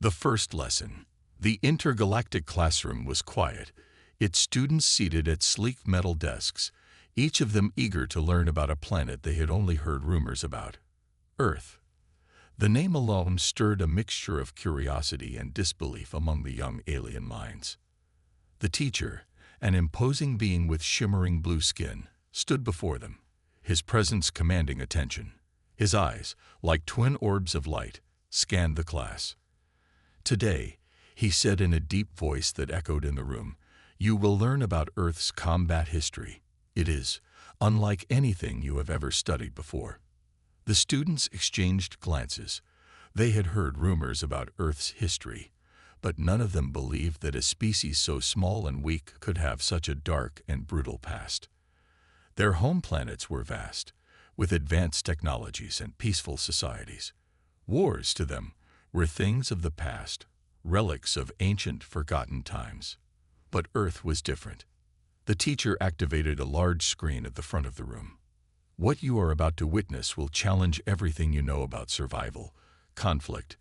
The first lesson. The intergalactic classroom was quiet, its students seated at sleek metal desks, each of them eager to learn about a planet they had only heard rumors about. Earth. The name alone stirred a mixture of curiosity and disbelief among the young alien minds. The teacher, an imposing being with shimmering blue skin, stood before them, his presence commanding attention. His eyes, like twin orbs of light, scanned the class. "Today," he said in a deep voice that echoed in the room, "you will learn about Earth's combat history. It is unlike anything you have ever studied before." The students exchanged glances. They had heard rumors about Earth's history, but none of them believed that a species so small and weak could have such a dark and brutal past. Their home planets were vast, with advanced technologies and peaceful societies. Wars, to them, were things of the past, relics of ancient, forgotten times. But Earth was different. The teacher activated a large screen at the front of the room. "What you are about to witness will challenge everything you know about survival, conflict,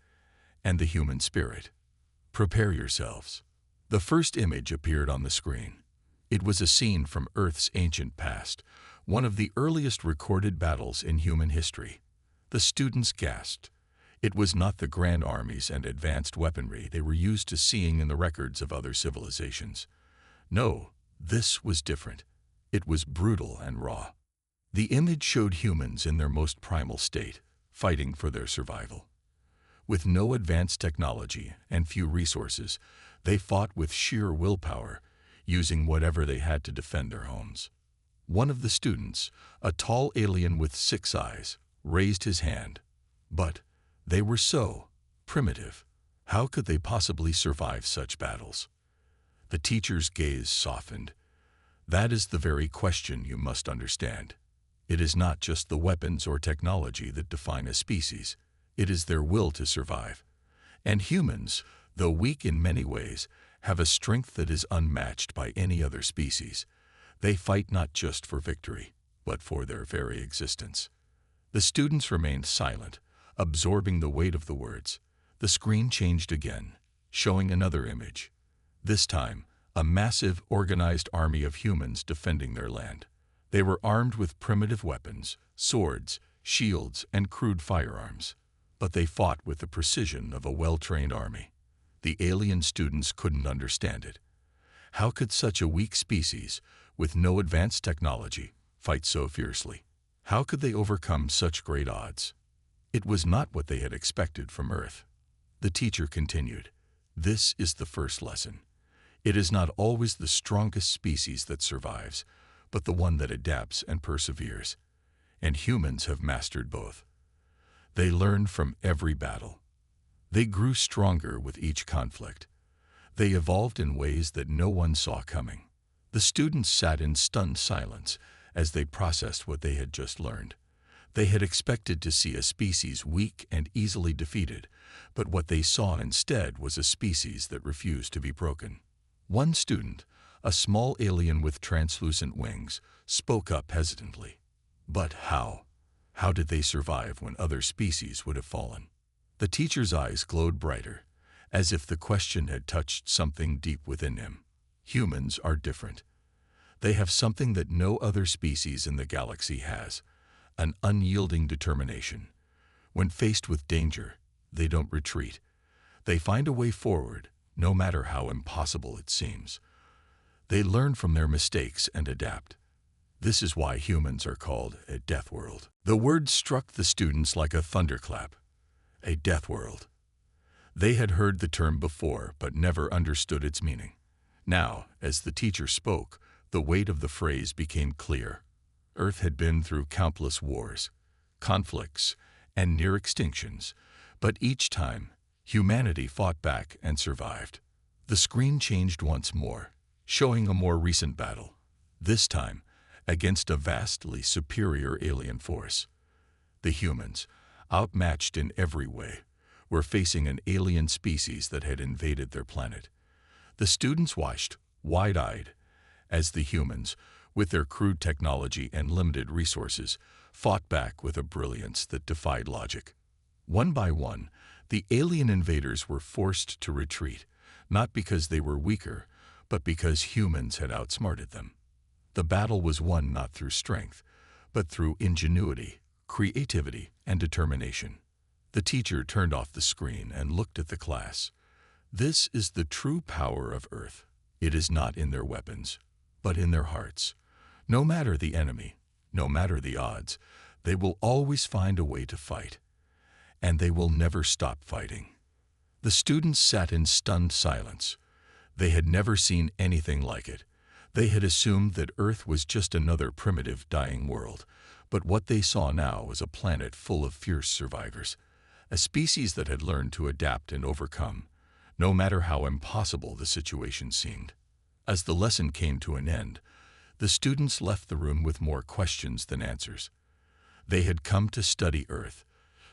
and the human spirit. Prepare yourselves." The first image appeared on the screen. It was a scene from Earth's ancient past, one of the earliest recorded battles in human history. The students gasped. It was not the grand armies and advanced weaponry they were used to seeing in the records of other civilizations. No, this was different. It was brutal and raw. The image showed humans in their most primal state, fighting for their survival. With no advanced technology and few resources, they fought with sheer willpower, using whatever they had to defend their homes. One of the students, a tall alien with 6 eyes, raised his hand. But they were so primitive. How could they possibly survive such battles? The teacher's gaze softened. "That is the very question you must understand. It is not just the weapons or technology that define a species. It is their will to survive. And humans, though weak in many ways, have a strength that is unmatched by any other species. They fight not just for victory, but for their very existence." The students remained silent, absorbing the weight of the words. The screen changed again, showing another image. This time, a massive, organized army of humans defending their land. They were armed with primitive weapons, swords, shields, and crude firearms. But they fought with the precision of a well-trained army. The alien students couldn't understand it. How could such a weak species, with no advanced technology, fight so fiercely? How could they overcome such great odds? It was not what they had expected from Earth. The teacher continued, "This is the first lesson. It is not always the strongest species that survives, but the one that adapts and perseveres. And humans have mastered both. They learned from every battle. They grew stronger with each conflict. They evolved in ways that no one saw coming." The students sat in stunned silence as they processed what they had just learned. They had expected to see a species weak and easily defeated, but what they saw instead was a species that refused to be broken. One student, a small alien with translucent wings, spoke up hesitantly. But how? How did they survive when other species would have fallen? The teacher's eyes glowed brighter, as if the question had touched something deep within him. Humans are different. They have something that no other species in the galaxy has, an unyielding determination. When faced with danger, they don't retreat. They find a way forward, no matter how impossible it seems. They learn from their mistakes and adapt. This is why humans are called a death world. The word struck the students like a thunderclap. A death world. They had heard the term before, but never understood its meaning. Now, as the teacher spoke, the weight of the phrase became clear. Earth had been through countless wars, conflicts, and near extinctions, but each time, humanity fought back and survived. The screen changed once more, showing a more recent battle, this time against a vastly superior alien force. The humans, outmatched in every way, were facing an alien species that had invaded their planet. The students watched, wide-eyed, as the humans, with their crude technology and limited resources, fought back with a brilliance that defied logic. One by one, The alien invaders were forced to retreat, not because they were weaker, but because humans had outsmarted them. The battle was won not through strength, but through ingenuity, creativity, and determination. The teacher turned off the screen and looked at the class. This is the true power of Earth. It is not in their weapons, but in their hearts. No matter the enemy, no matter the odds, they will always find a way to fight. And they will never stop fighting. The students sat in stunned silence. They had never seen anything like it. They had assumed that Earth was just another primitive, dying world. But what they saw now was a planet full of fierce survivors, a species that had learned to adapt and overcome, no matter how impossible the situation seemed. As the lesson came to an end, the students left the room with more questions than answers. They had come to study Earth,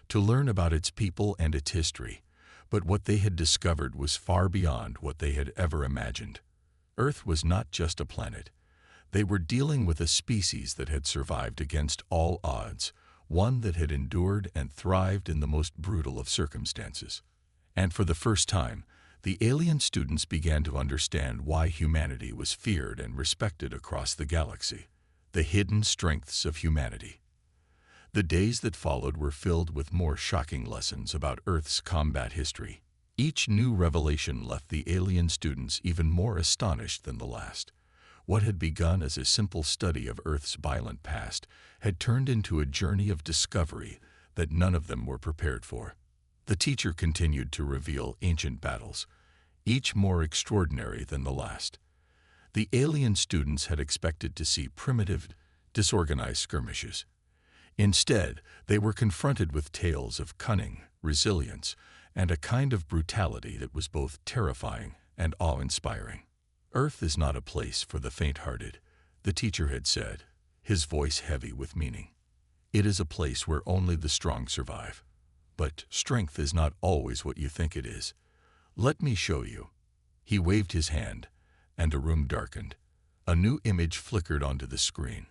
to learn about its people and its history, but what they had discovered was far beyond what they had ever imagined. Earth was not just a planet. They were dealing with a species that had survived against all odds, one that had endured and thrived in the most brutal of circumstances. And for the first time, the alien students began to understand why humanity was feared and respected across the galaxy, the hidden strengths of humanity. The days that followed were filled with more shocking lessons about Earth's combat history. Each new revelation left the alien students even more astonished than the last. What had begun as a simple study of Earth's violent past had turned into a journey of discovery that none of them were prepared for. The teacher continued to reveal ancient battles, each more extraordinary than the last. The alien students had expected to see primitive, disorganized skirmishes. Instead, they were confronted with tales of cunning, resilience, and a kind of brutality that was both terrifying and awe-inspiring. Earth is not a place for the faint-hearted, the teacher had said, his voice heavy with meaning. It is a place where only the strong survive. But strength is not always what you think it is. Let me show you. He waved his hand, and a room darkened. A new image flickered onto the screen.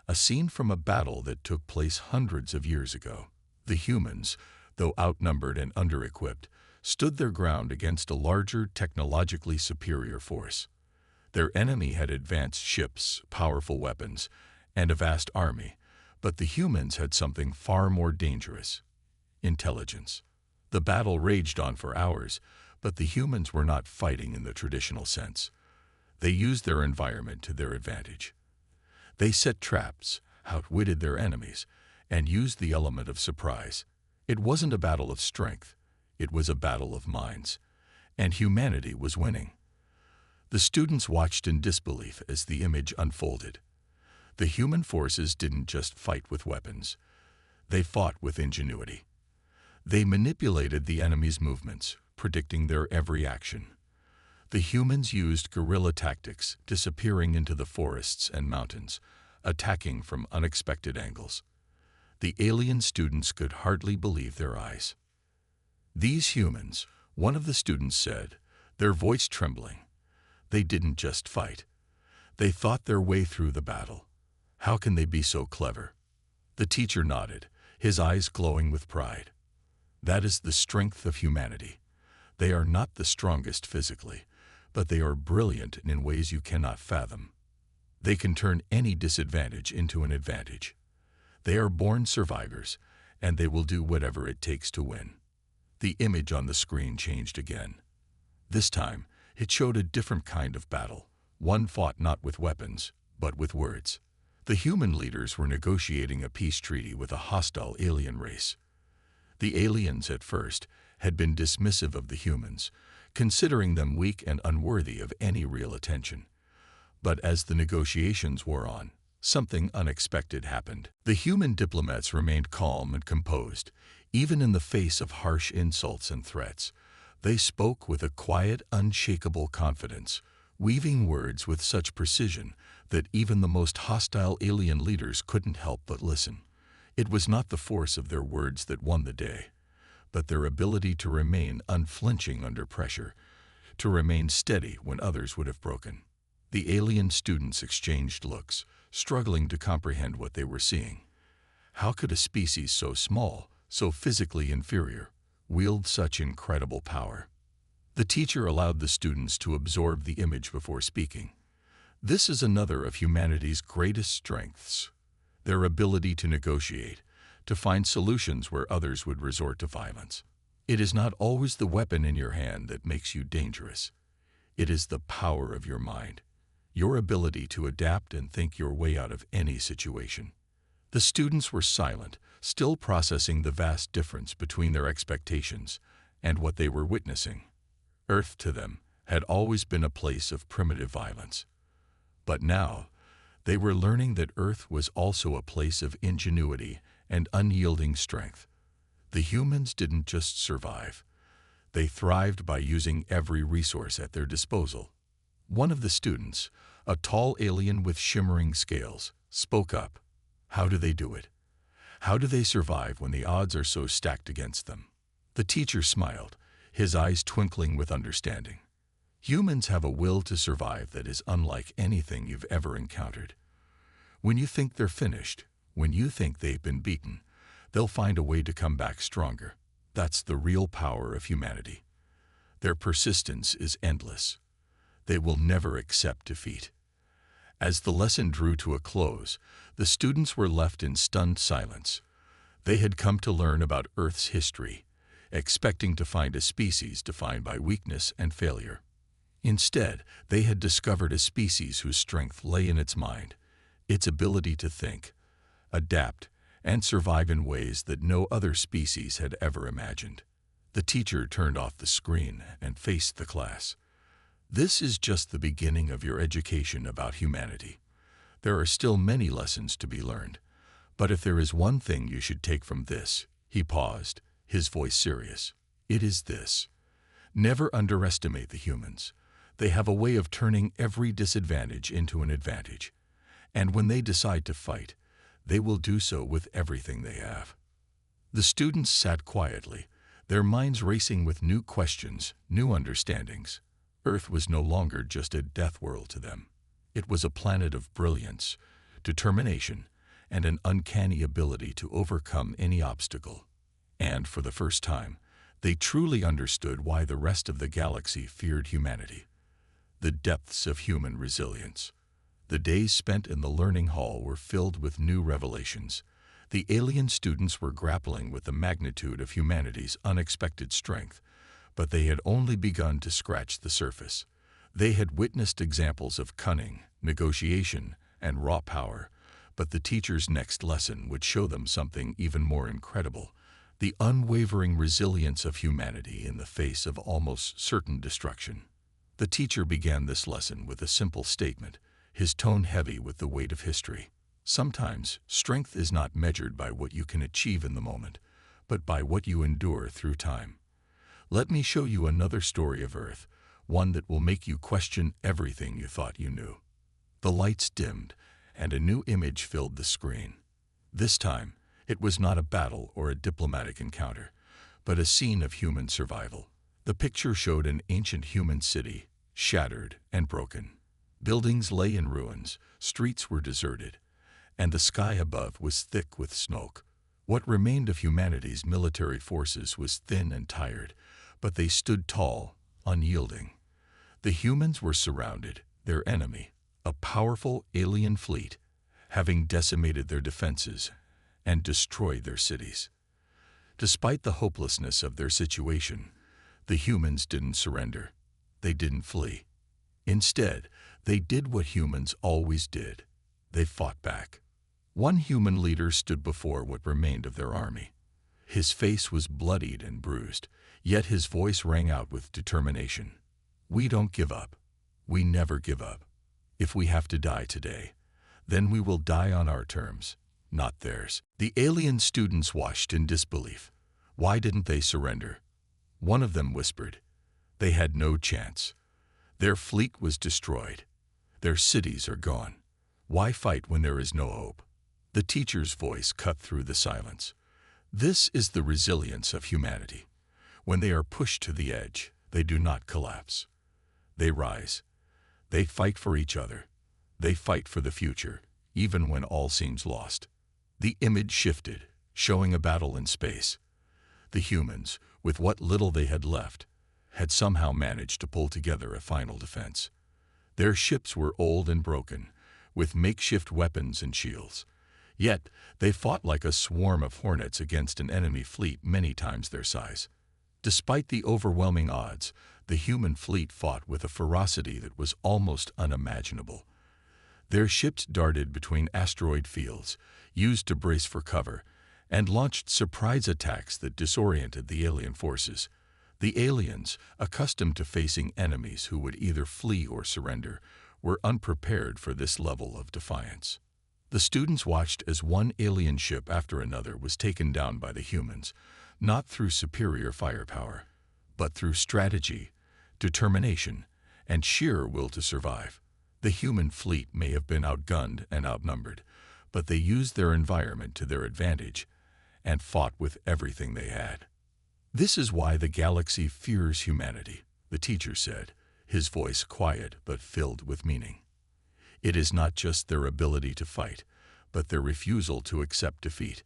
A scene from a battle that took place hundreds of years ago. The humans, though outnumbered and under-equipped, stood their ground against a larger, technologically superior force. Their enemy had advanced ships, powerful weapons, and a vast army, but the humans had something far more dangerous: intelligence. The battle raged on for hours, but the humans were not fighting in the traditional sense. They used their environment to their advantage. They set traps, outwitted their enemies, and used the element of surprise. It wasn't a battle of strength. It was a battle of minds. And humanity was winning. The students watched in disbelief as the image unfolded. The human forces didn't just fight with weapons. They fought with ingenuity. They manipulated the enemy's movements, predicting their every action. The humans used guerrilla tactics, disappearing into the forests and mountains, attacking from unexpected angles. The alien students could hardly believe their eyes. These humans, one of the students said, their voice trembling, they didn't just fight. They thought their way through the battle. How can they be so clever? The teacher nodded, his eyes glowing with pride. That is the strength of humanity. They are not the strongest physically, but they are brilliant in ways you cannot fathom. They can turn any disadvantage into an advantage. They are born survivors, and they will do whatever it takes to win. The image on the screen changed again. This time, it showed a different kind of battle, one fought not with weapons, but with words. The human leaders were negotiating a peace treaty with a hostile alien race. The aliens, at first, had been dismissive of the humans, considering them weak and unworthy of any real attention. But as the negotiations wore on, something unexpected happened. The human diplomats remained calm and composed, even in the face of harsh insults and threats. They spoke with a quiet, unshakable confidence, weaving words with such precision that even the most hostile alien leaders couldn't help but listen. It was not the force of their words that won the day, but their ability to remain unflinching under pressure, to remain steady when others would have broken. The alien students exchanged looks, struggling to comprehend what they were seeing. How could a species so small, so physically inferior, wield such incredible power? The teacher allowed the students to absorb the image before speaking. This is another of humanity's greatest strengths, their ability to negotiate, to find solutions where others would resort to violence. It is not always the weapon in your hand that makes you dangerous. It is the power of your mind, your ability to adapt and think your way out of any situation. The students were silent, still processing the vast difference between their expectations and what they were witnessing. Earth to them had always been a place of primitive violence. But now, they were learning that Earth was also a place of ingenuity and unyielding strength. The humans didn't just survive. They thrived by using every resource at their disposal. One of the students, a tall alien with shimmering scales, spoke up. How do they do it? How do they survive when the odds are so stacked against them? The teacher smiled, his eyes twinkling with understanding. Humans have a will to survive that is unlike anything you've ever encountered. When you think they're finished, when you think they've been beaten, they'll find a way to come back stronger. That's the real power of humanity. Their persistence is endless. They will never accept defeat. As the lesson drew to a close, the students were left in stunned silence. They had come to learn about Earth's history, expecting to find a species defined by weakness and failure. Instead, they had discovered a species whose strength lay in its mind, its ability to think, adapt, and survive in ways that no other species had ever imagined. The teacher turned off the screen and faced the class. This is just the beginning of your education about humanity. There are still many lessons to be learned. But if there is one thing you should take from this, he paused, his voice serious, it is this. Never underestimate the humans. They have a way of turning every disadvantage into an advantage. And when they decide to fight, they will do so with everything they have. The students sat quietly, their minds racing with new questions, new understandings. Earth was no longer just a death world to them. It was a planet of brilliance, determination, and an uncanny ability to overcome any obstacle. And for the first time, they truly understood why the rest of the galaxy feared humanity. The depths of human resilience. The days spent in the learning hall were filled with new revelations. The alien students were grappling with the magnitude of humanity's unexpected strength, but they had only begun to scratch the surface. They had witnessed examples of cunning, negotiation, and raw power, but the teacher's next lesson would show them something even more incredible: the unwavering resilience of humanity in the face of almost certain destruction. The teacher began this lesson with a simple statement, his tone heavy with the weight of history. Sometimes, strength is not measured by what you can achieve in the moment, but by what you endure through time. Let me show you another story of Earth, one that will make you question everything you thought you knew. The lights dimmed, and a new image filled the screen. This time, it was not a battle or a diplomatic encounter, but a scene of human survival. The picture showed an ancient human city, shattered and broken. Buildings lay in ruins, streets were deserted, and the sky above was thick with smoke. What remained of humanity's military forces was thin and tired, but they stood tall, unyielding. The humans were surrounded, their enemy, a powerful alien fleet, having decimated their defenses and destroyed their cities. Despite the hopelessness of their situation, the humans didn't surrender. They didn't flee. Instead, they did what humans always did. They fought back. One human leader stood before what remained of their army. His face was bloodied and bruised, yet his voice rang out with determination. We don't give up. We never give up. If we have to die today, then we will die on our terms, not theirs. The alien students watched in disbelief. Why didn't they surrender? One of them whispered. They had no chance. Their fleet was destroyed. Their cities are gone. Why fight when there is no hope? The teacher's voice cut through the silence. This is the resilience of humanity. When they are pushed to the edge, they do not collapse. They rise. They fight for each other. They fight for the future, even when all seems lost. The image shifted, showing a battle in space. The humans, with what little they had left, had somehow managed to pull together a final defense. Their ships were old and broken, with makeshift weapons and shields. Yet, they fought like a swarm of hornets against an enemy fleet many times their size. Despite the overwhelming odds, the human fleet fought with a ferocity that was almost unimaginable. Their ships darted between asteroid fields, used to brace for cover, and launched surprise attacks that disoriented the alien forces. The aliens, accustomed to facing enemies who would either flee or surrender, were unprepared for this level of defiance. The students watched as one alien ship after another was taken down by the humans, not through superior firepower, but through strategy, determination, and sheer will to survive. The human fleet may have been outgunned and outnumbered, but they used their environment to their advantage and fought with everything they had. "This is why the galaxy fears humanity," the teacher said, his voice quiet but filled with meaning. "It is not just their ability to fight, but their refusal to accept defeat.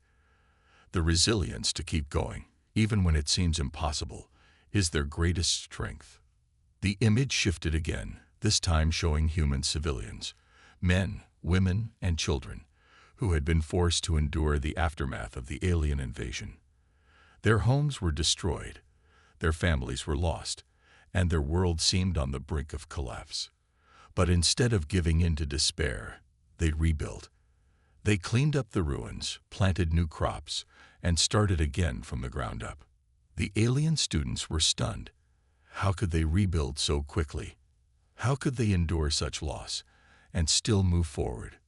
The resilience to keep going, even when it seems impossible, is their greatest strength." The image shifted again, this time showing human civilians, men, women, and children, who had been forced to endure the aftermath of the alien invasion. Their homes were destroyed, their families were lost, and their world seemed on the brink of collapse. But instead of giving in to despair, they rebuilt. They cleaned up the ruins, planted new crops, and started again from the ground up. The alien students were stunned. How could they rebuild so quickly? How could they endure such loss and still move forward?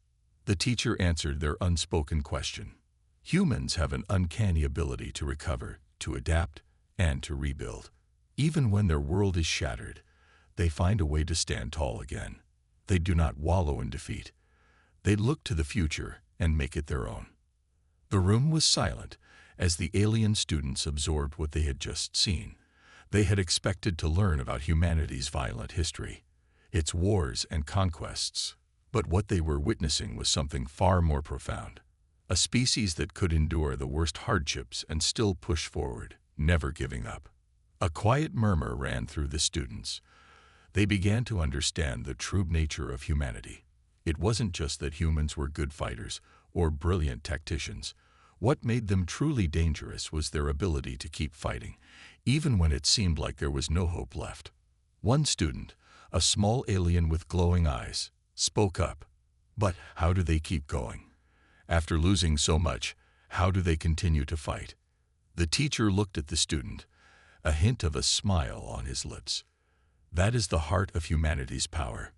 The teacher answered their unspoken question. Humans have an uncanny ability to recover, to adapt, and to rebuild. Even when their world is shattered, they find a way to stand tall again. They do not wallow in defeat. They look to the future and make it their own. The room was silent as the alien students absorbed what they had just seen. They had expected to learn about humanity's violent history, its wars and conquests, but what they were witnessing was something far more profound. A species that could endure the worst hardships and still push forward, never giving up. A quiet murmur ran through the students. They began to understand the true nature of humanity. It wasn't just that humans were good fighters or brilliant tacticians. What made them truly dangerous was their ability to keep fighting, even when it seemed like there was no hope left. One student, a small alien with glowing eyes, spoke up. But how do they keep going? After losing so much, how do they continue to fight? The teacher looked at the student, a hint of a smile on his lips. That is the heart of humanity's power.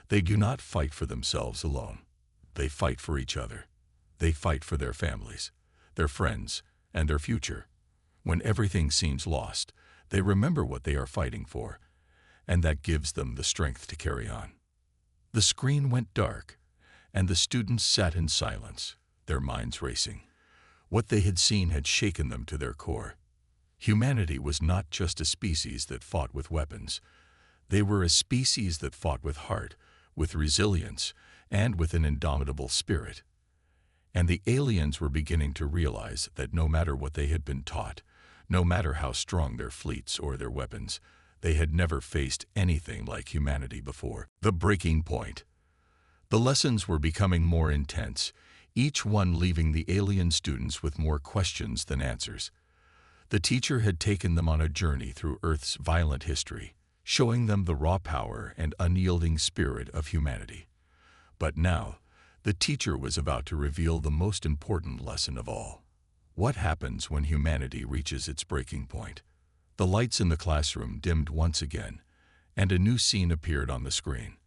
They do not fight for themselves alone. They fight for each other. They fight for their families, their friends, and their future. When everything seems lost, they remember what they are fighting for, and that gives them the strength to carry on. The screen went dark, and the students sat in silence, their minds racing. What they had seen had shaken them to their core. Humanity was not just a species that fought with weapons. They were a species that fought with heart, with resilience, and with an indomitable spirit. And the aliens were beginning to realize that no matter what they had been taught, no matter how strong their fleets or their weapons, they had never faced anything like humanity before. The breaking point. The lessons were becoming more intense, each one leaving the alien students with more questions than answers. The teacher had taken them on a journey through Earth's violent history, showing them the raw power and unyielding spirit of humanity. But now, the teacher was about to reveal the most important lesson of all. What happens when humanity reaches its breaking point? The lights in the classroom dimmed once again, and a new scene appeared on the screen.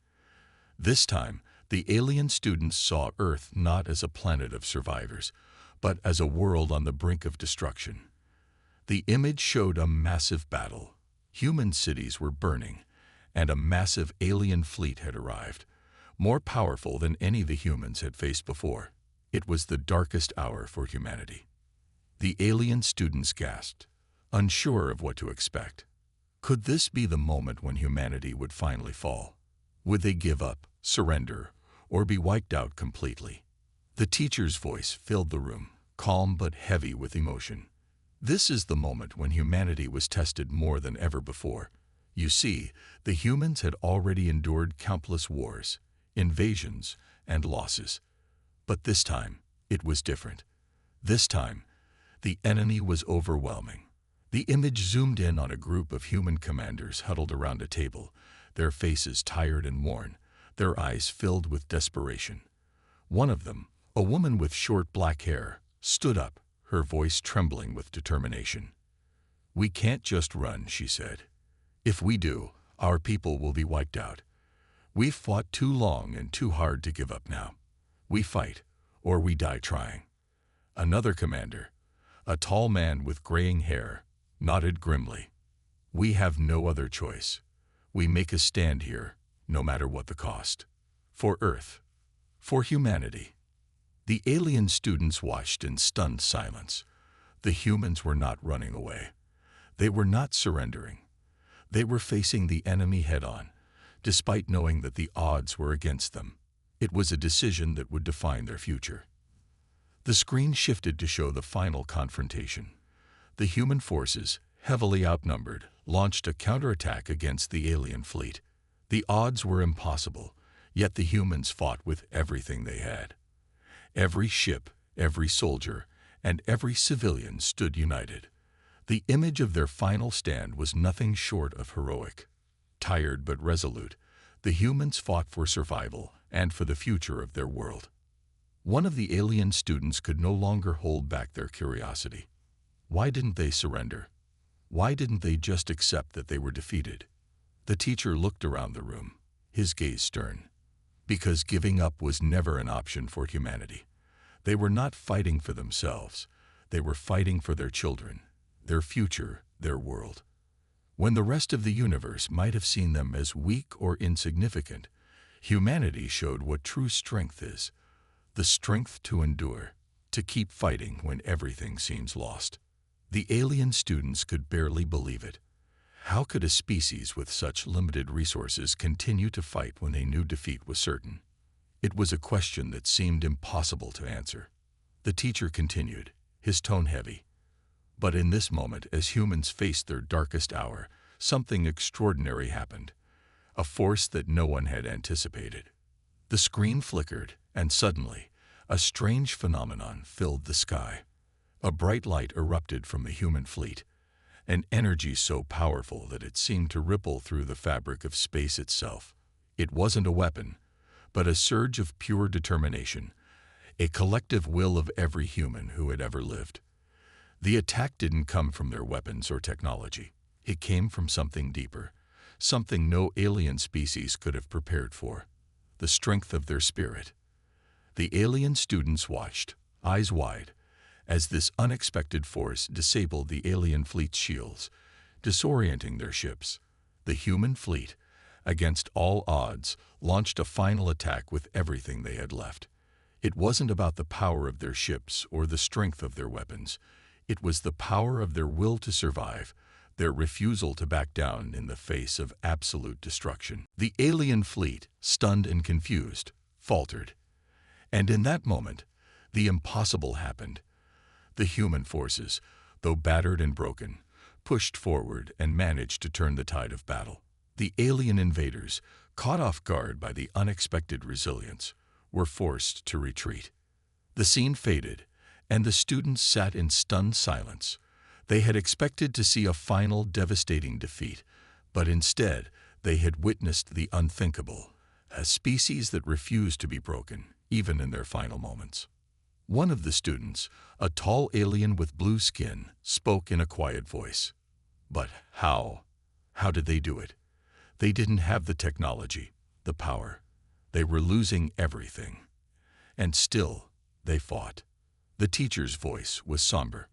This time, the alien students saw Earth not as a planet of survivors, but as a world on the brink of destruction. The image showed a massive battle. Human cities were burning, and a massive alien fleet had arrived, more powerful than any the humans had faced before. It was the darkest hour for humanity. The alien students gasped, unsure of what to expect. Could this be the moment when humanity would finally fall? Would they give up, surrender, or be wiped out completely? The teacher's voice filled the room, calm but heavy with emotion. This is the moment when humanity was tested more than ever before. You see, the humans had already endured countless wars, invasions, and losses. But this time, it was different. This time, the enemy was overwhelming. The image zoomed in on a group of human commanders huddled around a table, their faces tired and worn, their eyes filled with desperation. One of them, a woman with short black hair, stood up, her voice trembling with determination. "We can't just run," she said. "If we do, our people will be wiped out. We've fought too long and too hard to give up now. We fight, or we die trying." Another commander, a tall man with graying hair, nodded grimly. "We have no other choice. We make a stand here, no matter what the cost. For Earth. For humanity." The alien students watched in stunned silence. The humans were not running away. They were not surrendering. They were facing the enemy head-on, despite knowing that the odds were against them. It was a decision that would define their future. The screen shifted to show the final confrontation. The human forces, heavily outnumbered, launched a counterattack against the alien fleet. The odds were impossible, yet the humans fought with everything they had. Every ship, every soldier, and every civilian stood united. The image of their final stand was nothing short of heroic. Tired but resolute, the humans fought for survival and for the future of their world. One of the alien students could no longer hold back their curiosity. Why didn't they surrender? Why didn't they just accept that they were defeated? The teacher looked around the room, his gaze stern. Because giving up was never an option for humanity. They were not fighting for themselves. They were fighting for their children, their future, their world. When the rest of the universe might have seen them as weak or insignificant, humanity showed what true strength is. The strength to endure, to keep fighting when everything seems lost. The alien students could barely believe it. How could a species with such limited resources continue to fight when they knew defeat was certain? It was a question that seemed impossible to answer. The teacher continued, his tone heavy. But in this moment, as humans faced their darkest hour, something extraordinary happened. A force that no one had anticipated. The screen flickered, and suddenly, a strange phenomenon filled the sky. A bright light erupted from the human fleet. An energy so powerful that it seemed to ripple through the fabric of space itself. It wasn't a weapon, but a surge of pure determination, a collective will of every human who had ever lived. The attack didn't come from their weapons or technology. It came from something deeper, something no alien species could have prepared for, the strength of their spirit. The alien students watched, eyes wide, as this unexpected force disabled the alien fleet's shields, disorienting their ships. The human fleet, against all odds, launched a final attack with everything they had left. It wasn't about the power of their ships or the strength of their weapons. It was the power of their will to survive, their refusal to back down in the face of absolute destruction. The alien fleet, stunned and confused, faltered. And in that moment, the impossible happened. The human forces, though battered and broken, pushed forward and managed to turn the tide of battle. The alien invaders, caught off guard by the unexpected resilience, were forced to retreat. The scene faded, and the students sat in stunned silence. They had expected to see a final devastating defeat, but instead they had witnessed the unthinkable, a species that refused to be broken, even in their final moments. One of the students, a tall alien with blue skin, spoke in a quiet voice. But how? How did they do it? They didn't have the technology, the power. They were losing everything. And still, they fought. The teacher's voice was somber.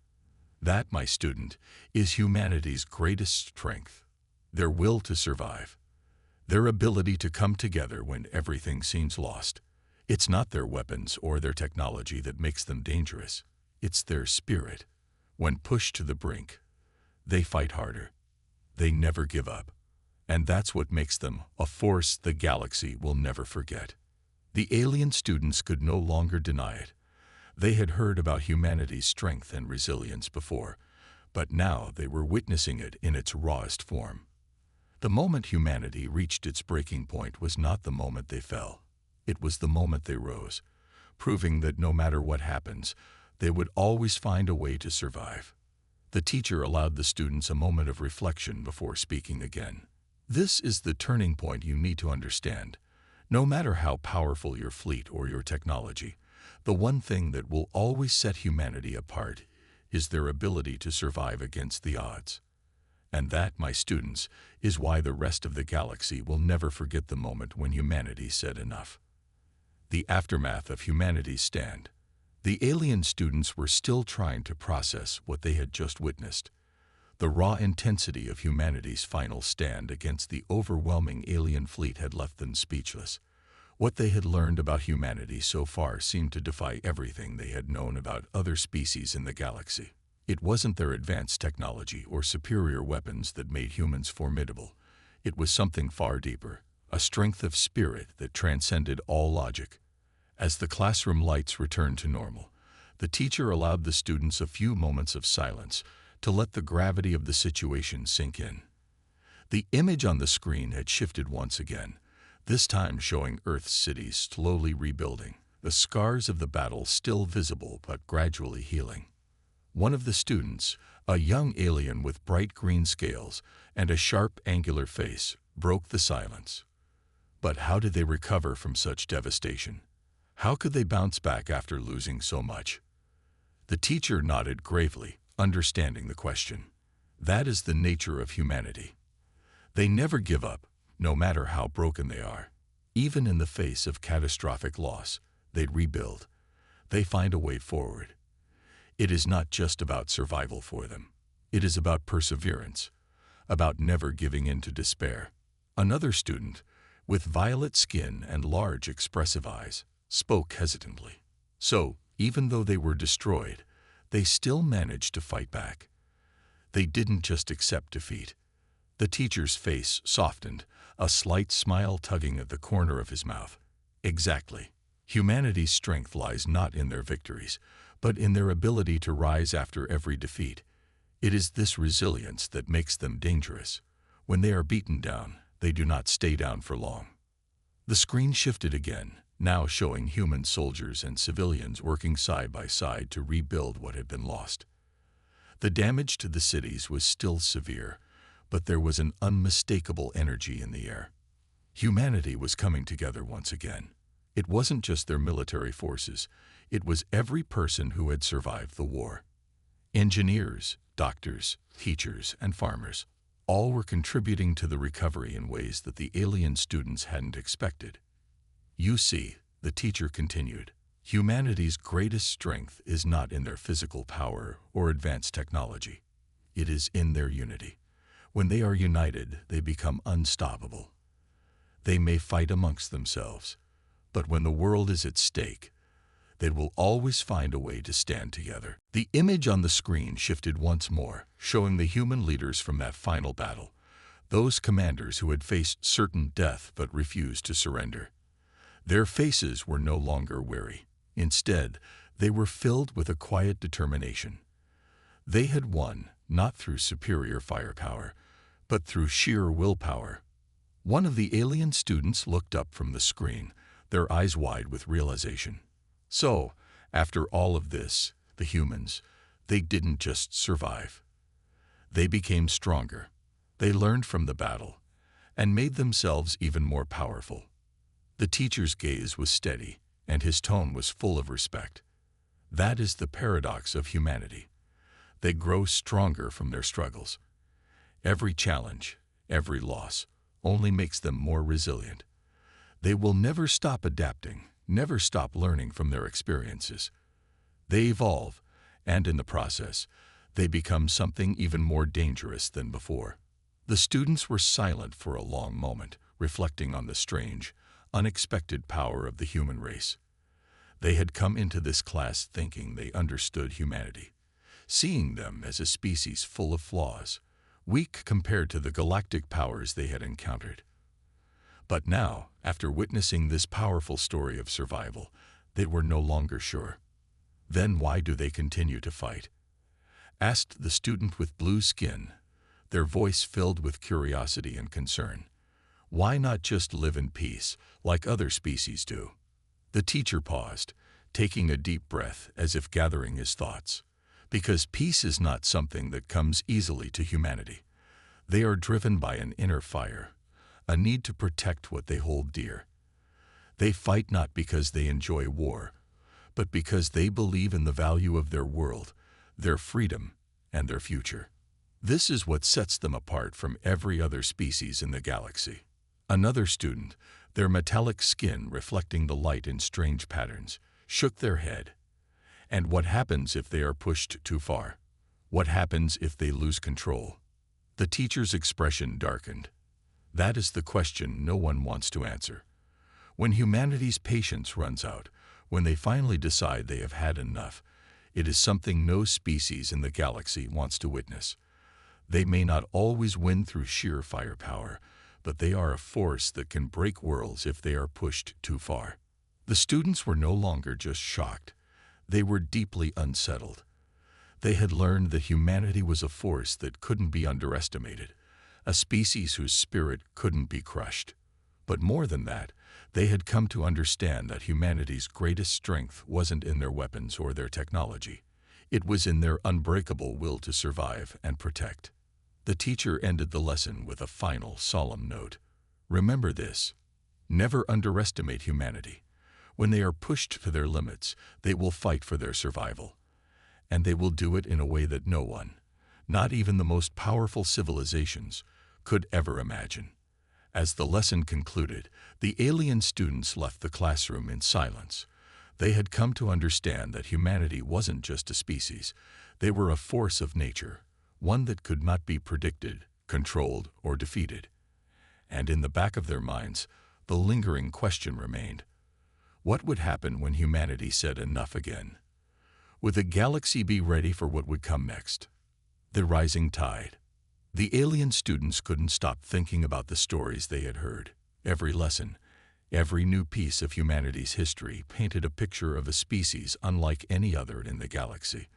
That, my student, is humanity's greatest strength. Their will to survive. Their ability to come together when everything seems lost. It's not their weapons or their technology that makes them dangerous. It's their spirit. When pushed to the brink, they fight harder. They never give up. And that's what makes them a force the galaxy will never forget. The alien students could no longer deny it. They had heard about humanity's strength and resilience before, but now they were witnessing it in its rawest form. The moment humanity reached its breaking point was not the moment they fell. It was the moment they rose, proving that no matter what happens, they would always find a way to survive. The teacher allowed the students a moment of reflection before speaking again. This is the turning point you need to understand. No matter how powerful your fleet or your technology, the one thing that will always set humanity apart is their ability to survive against the odds. And that, my students, is why the rest of the galaxy will never forget the moment when humanity said enough. The aftermath of humanity's stand. The alien students were still trying to process what they had just witnessed. The raw intensity of humanity's final stand against the overwhelming alien fleet had left them speechless. What they had learned about humanity so far seemed to defy everything they had known about other species in the galaxy. It wasn't their advanced technology or superior weapons that made humans formidable. It was something far deeper, a strength of spirit that transcended all logic. As the classroom lights returned to normal, the teacher allowed the students a few moments of silence to let the gravity of the situation sink in. The image on the screen had shifted once again, this time showing Earth's cities slowly rebuilding, the scars of the battle still visible but gradually healing. One of the students, a young alien with bright green scales and a sharp, angular face, broke the silence. But how did they recover from such devastation? How could they bounce back after losing so much? The teacher nodded gravely, understanding the question. That is the nature of humanity. They never give up, no matter how broken they are. Even in the face of catastrophic loss, they rebuild. They find a way forward. It is not just about survival for them. It is about perseverance, about never giving in to despair. Another student, with violet skin and large expressive eyes, spoke hesitantly. So, even though they were destroyed, they still managed to fight back. They didn't just accept defeat. The teacher's face softened, a slight smile tugging at the corner of his mouth. Exactly. Humanity's strength lies not in their victories, but in their ability to rise after every defeat. It is this resilience that makes them dangerous. When they are beaten down, they do not stay down for long. The screen shifted again, now showing human soldiers and civilians working side by side to rebuild what had been lost. The damage to the cities was still severe, but there was an unmistakable energy in the air. Humanity was coming together once again. It wasn't just their military forces, it was every person who had survived the war. Engineers, doctors, teachers, and farmers, all were contributing to the recovery in ways that the alien students hadn't expected. You see, the teacher continued, humanity's greatest strength is not in their physical power or advanced technology. It is in their unity. When they are united, they become unstoppable. They may fight amongst themselves, but when the world is at stake, they will always find a way to stand together. The image on the screen shifted once more, showing the human leaders from that final battle, those commanders who had faced certain death but refused to surrender. Their faces were no longer weary. Instead, they were filled with a quiet determination. They had won, not through superior firepower, but through sheer willpower. One of the alien students looked up from the screen, their eyes wide with realization. So, after all of this, the humans, they didn't just survive. They became stronger. They learned from the battle and made themselves even more powerful. The teacher's gaze was steady, and his tone was full of respect. That is the paradox of humanity. They grow stronger from their struggles. Every challenge, every loss, only makes them more resilient. They will never stop adapting, never stop learning from their experiences. They evolve, and in the process, they become something even more dangerous than before. The students were silent for a long moment, reflecting on the strange, unexpected power of the human race. They had come into this class thinking they understood humanity, seeing them as a species full of flaws, weak compared to the galactic powers they had encountered. But now, after witnessing this powerful story of survival, they were no longer sure. Then why do they continue to fight? asked the student with blue skin, their voice filled with curiosity and concern. Why not just live in peace, like other species do? The teacher paused, taking a deep breath as if gathering his thoughts. Because peace is not something that comes easily to humanity. They are driven by an inner fire, a need to protect what they hold dear. They fight not because they enjoy war, but because they believe in the value of their world, their freedom, and their future. This is what sets them apart from every other species in the galaxy. Another student, their metallic skin reflecting the light in strange patterns, shook their head. And what happens if they are pushed too far? What happens if they lose control? The teacher's expression darkened. That is the question no one wants to answer. When humanity's patience runs out, when they finally decide they have had enough, it is something no species in the galaxy wants to witness. They may not always win through sheer firepower, but they are a force that can break worlds if they are pushed too far. The students were no longer just shocked. They were deeply unsettled. They had learned that humanity was a force that couldn't be underestimated, a species whose spirit couldn't be crushed. But more than that, they had come to understand that humanity's greatest strength wasn't in their weapons or their technology. It was in their unbreakable will to survive and protect. The teacher ended the lesson with a final, solemn note. Remember this. Never underestimate humanity. When they are pushed to their limits, they will fight for their survival. And they will do it in a way that no one, not even the most powerful civilizations, could ever imagine. As the lesson concluded, the alien students left the classroom in silence. They had come to understand that humanity wasn't just a species. They were a force of nature, one that could not be predicted, controlled, or defeated. And in the back of their minds, the lingering question remained. What would happen when humanity said enough again? Would the galaxy be ready for what would come next? The rising tide. The alien students couldn't stop thinking about the stories they had heard. Every lesson, every new piece of humanity's history painted a picture of a species unlike any other in the galaxy.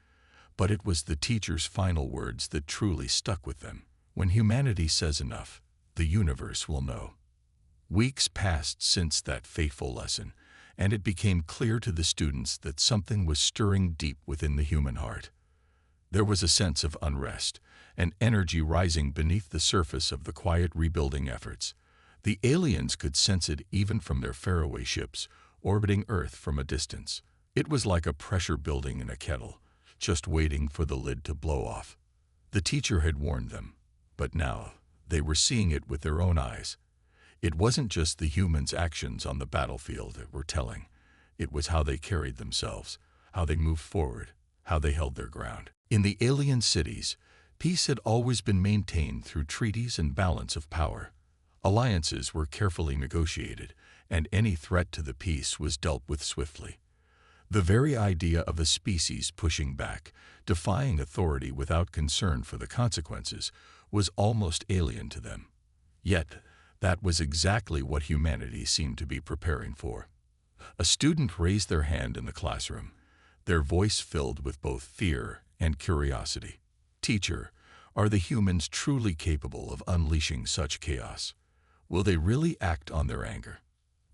But it was the teacher's final words that truly stuck with them. When humanity says enough, the universe will know. Weeks passed since that fateful lesson, and it became clear to the students that something was stirring deep within the human heart. There was a sense of unrest, an energy rising beneath the surface of the quiet rebuilding efforts. The aliens could sense it even from their faraway ships, orbiting Earth from a distance. It was like a pressure building in a kettle, just waiting for the lid to blow off. The teacher had warned them, but now they were seeing it with their own eyes. It wasn't just the humans' actions on the battlefield that were telling. It was how they carried themselves, how they moved forward, how they held their ground. In the alien cities, peace had always been maintained through treaties and balance of power. Alliances were carefully negotiated, and any threat to the peace was dealt with swiftly. The very idea of a species pushing back, defying authority without concern for the consequences, was almost alien to them. Yet, that was exactly what humanity seemed to be preparing for. A student raised their hand in the classroom, their voice filled with both fear and curiosity. Teacher, are the humans truly capable of unleashing such chaos? Will they really act on their anger?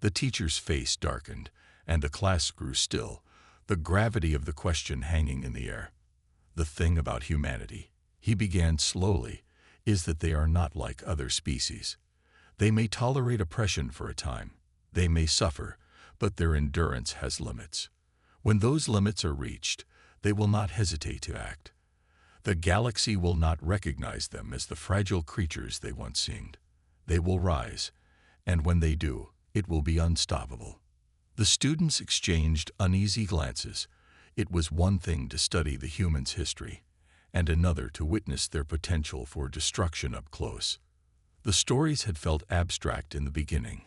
The teacher's face darkened, and the class grew still, the gravity of the question hanging in the air. The thing about humanity, he began slowly, is that they are not like other species. They may tolerate oppression for a time. They may suffer, but their endurance has limits. When those limits are reached, they will not hesitate to act. The galaxy will not recognize them as the fragile creatures they once seemed. They will rise, and when they do, it will be unstoppable. The students exchanged uneasy glances. It was one thing to study the humans' history, and another to witness their potential for destruction up close. The stories had felt abstract in the beginning,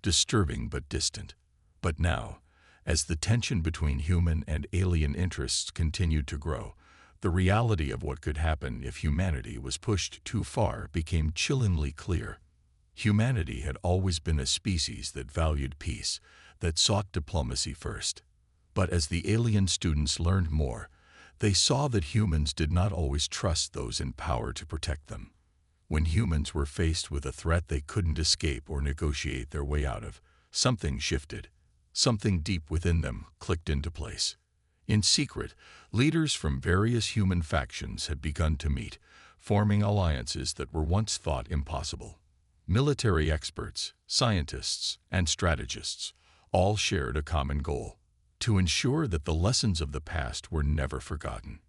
disturbing but distant. But now, as the tension between human and alien interests continued to grow, the reality of what could happen if humanity was pushed too far became chillingly clear. Humanity had always been a species that valued peace, that sought diplomacy first. But as the alien students learned more, They saw that humans did not always trust those in power to protect them. When humans were faced with a threat they couldn't escape or negotiate their way out of, something shifted. Something deep within them clicked into place. In secret, leaders from various human factions had begun to meet, forming alliances that were once thought impossible. Military experts, scientists, and strategists all shared a common goal: to ensure that the lessons of the past were never forgotten.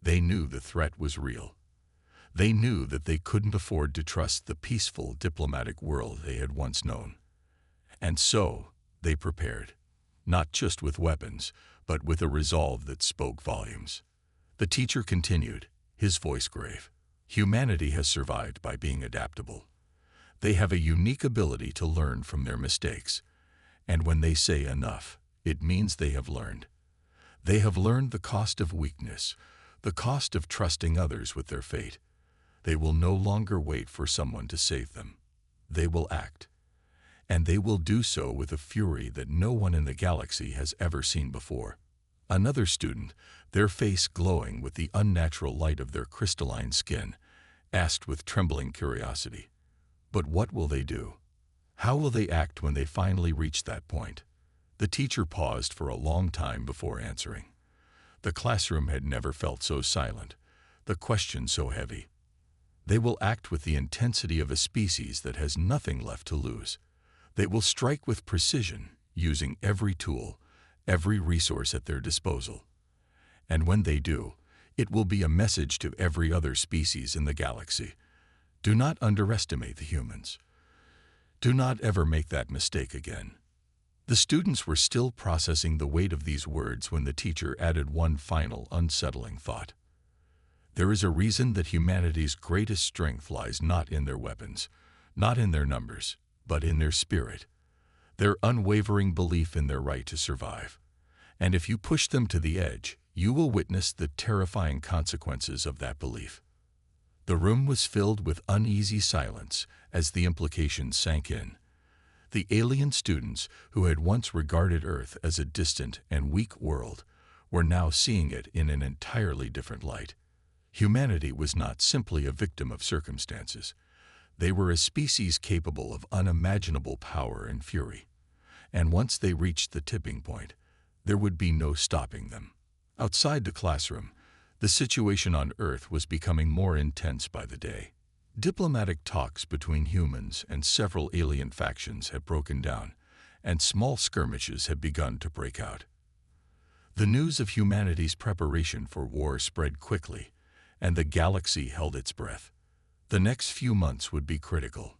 They knew the threat was real. They knew that they couldn't afford to trust the peaceful, diplomatic world they had once known. And so, they prepared, not just with weapons, but with a resolve that spoke volumes. The teacher continued, his voice grave. Humanity has survived by being adaptable. They have a unique ability to learn from their mistakes. And when they say enough, it means they have learned. They have learned the cost of weakness, the cost of trusting others with their fate. They will no longer wait for someone to save them. They will act. And they will do so with a fury that no one in the galaxy has ever seen before. Another student, their face glowing with the unnatural light of their crystalline skin, asked with trembling curiosity, "But what will they do? How will they act when they finally reach that point?" The teacher paused for a long time before answering. The classroom had never felt so silent, the question so heavy. They will act with the intensity of a species that has nothing left to lose. They will strike with precision, using every tool, every resource at their disposal. And when they do, it will be a message to every other species in the galaxy. Do not underestimate the humans. Do not ever make that mistake again. The students were still processing the weight of these words when the teacher added one final unsettling thought. There is a reason that humanity's greatest strength lies not in their weapons, not in their numbers, but in their spirit, their unwavering belief in their right to survive. And if you push them to the edge, you will witness the terrifying consequences of that belief. The room was filled with uneasy silence as the implications sank in. The alien students, who had once regarded Earth as a distant and weak world, were now seeing it in an entirely different light. Humanity was not simply a victim of circumstances. They were a species capable of unimaginable power and fury. And once they reached the tipping point, there would be no stopping them. Outside the classroom, the situation on Earth was becoming more intense by the day. Diplomatic talks between humans and several alien factions had broken down, and small skirmishes had begun to break out. The news of humanity's preparation for war spread quickly, and the galaxy held its breath. The next few months would be critical.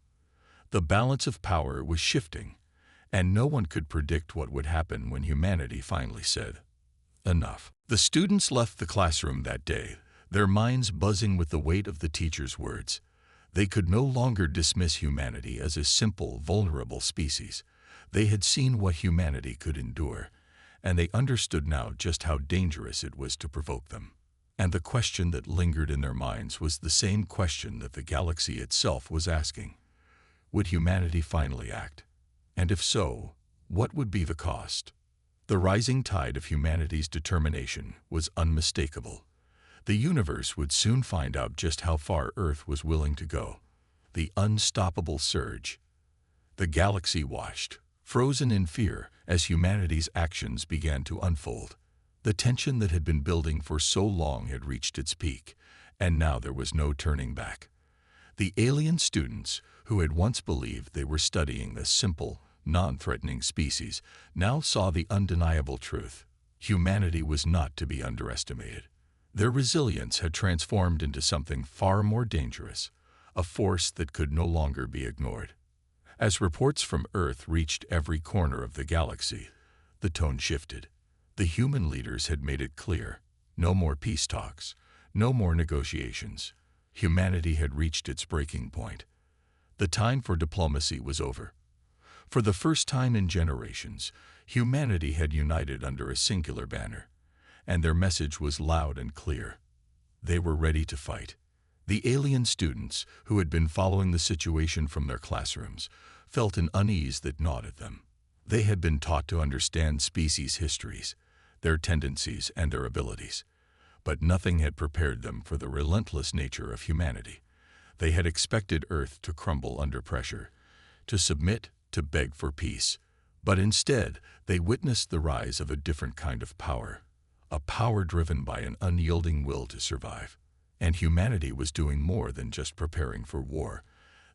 The balance of power was shifting, and no one could predict what would happen when humanity finally said, "Enough." The students left the classroom that day, their minds buzzing with the weight of the teacher's words. They could no longer dismiss humanity as a simple, vulnerable species. They had seen what humanity could endure, and they understood now just how dangerous it was to provoke them. And the question that lingered in their minds was the same question that the galaxy itself was asking. Would humanity finally act? And if so, what would be the cost? The rising tide of humanity's determination was unmistakable. The universe would soon find out just how far Earth was willing to go. The unstoppable surge. The galaxy watched, frozen in fear, as humanity's actions began to unfold. The tension that had been building for so long had reached its peak, and now there was no turning back. The alien students, who had once believed they were studying a simple, non-threatening species, now saw the undeniable truth. Humanity was not to be underestimated. Their resilience had transformed into something far more dangerous, a force that could no longer be ignored. As reports from Earth reached every corner of the galaxy, the tone shifted. The human leaders had made it clear: no more peace talks, no more negotiations. Humanity had reached its breaking point. The time for diplomacy was over. For the first time in generations, humanity had united under a singular banner, and their message was loud and clear. They were ready to fight. The alien students, who had been following the situation from their classrooms, felt an unease that gnawed at them. They had been taught to understand species histories, their tendencies and their abilities. But nothing had prepared them for the relentless nature of humanity. They had expected Earth to crumble under pressure, to submit, to beg for peace. But instead, they witnessed the rise of a different kind of power, a power driven by an unyielding will to survive. And humanity was doing more than just preparing for war.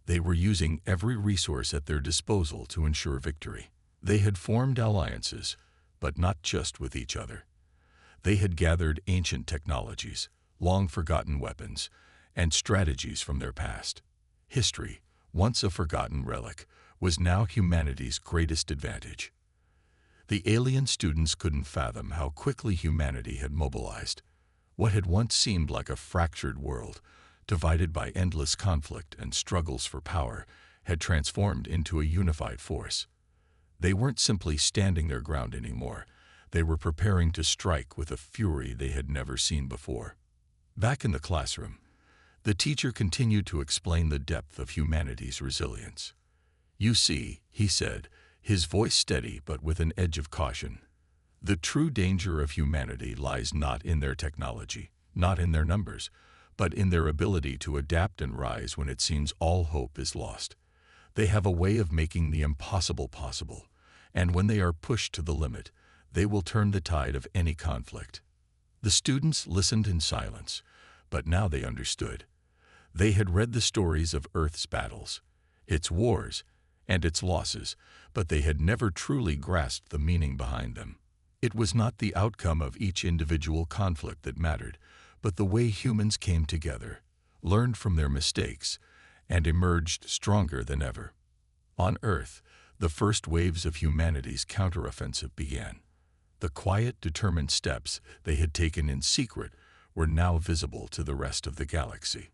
They were using every resource at their disposal to ensure victory. They had formed alliances, but not just with each other. They had gathered ancient technologies, long-forgotten weapons, and strategies from their past. History, once a forgotten relic, was now humanity's greatest advantage. The alien students couldn't fathom how quickly humanity had mobilized. What had once seemed like a fractured world, divided by endless conflict and struggles for power, had transformed into a unified force. They weren't simply standing their ground anymore. They were preparing to strike with a fury they had never seen before. Back in the classroom, the teacher continued to explain the depth of humanity's resilience. "You see," he said, his voice steady but with an edge of caution, "the true danger of humanity lies not in their technology, not in their numbers, but in their ability to adapt and rise when it seems all hope is lost. They have a way of making the impossible possible, and when they are pushed to the limit, they will turn the tide of any conflict." The students listened in silence, but now they understood. They had read the stories of Earth's battles, its wars, and its losses, but they had never truly grasped the meaning behind them. It was not the outcome of each individual conflict that mattered, but the way humans came together, learned from their mistakes, and emerged stronger than ever. On Earth, the first waves of humanity's counteroffensive began. The quiet, determined steps they had taken in secret were now visible to the rest of the galaxy.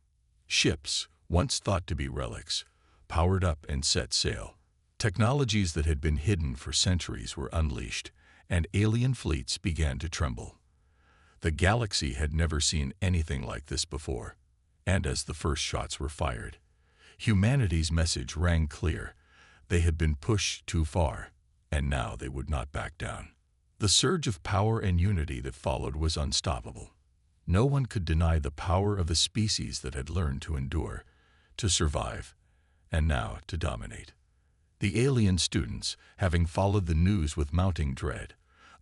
Ships, once thought to be relics, powered up and set sail. Technologies that had been hidden for centuries were unleashed, and alien fleets began to tremble. The galaxy had never seen anything like this before, and as the first shots were fired, humanity's message rang clear. They had been pushed too far, and now they would not back down. The surge of power and unity that followed was unstoppable. No one could deny the power of a species that had learned to endure, to survive, and now to dominate. The alien students, having followed the news with mounting dread,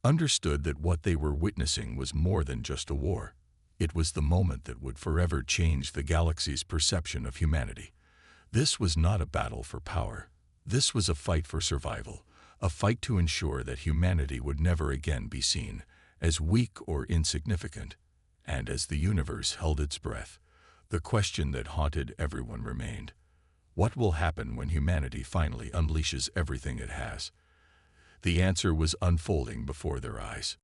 understood that what they were witnessing was more than just a war. It was the moment that would forever change the galaxy's perception of humanity. This was not a battle for power. This was a fight for survival, a fight to ensure that humanity would never again be seen as weak or insignificant. And as the universe held its breath, the question that haunted everyone remained: what will happen when humanity finally unleashes everything it has? The answer was unfolding before their eyes.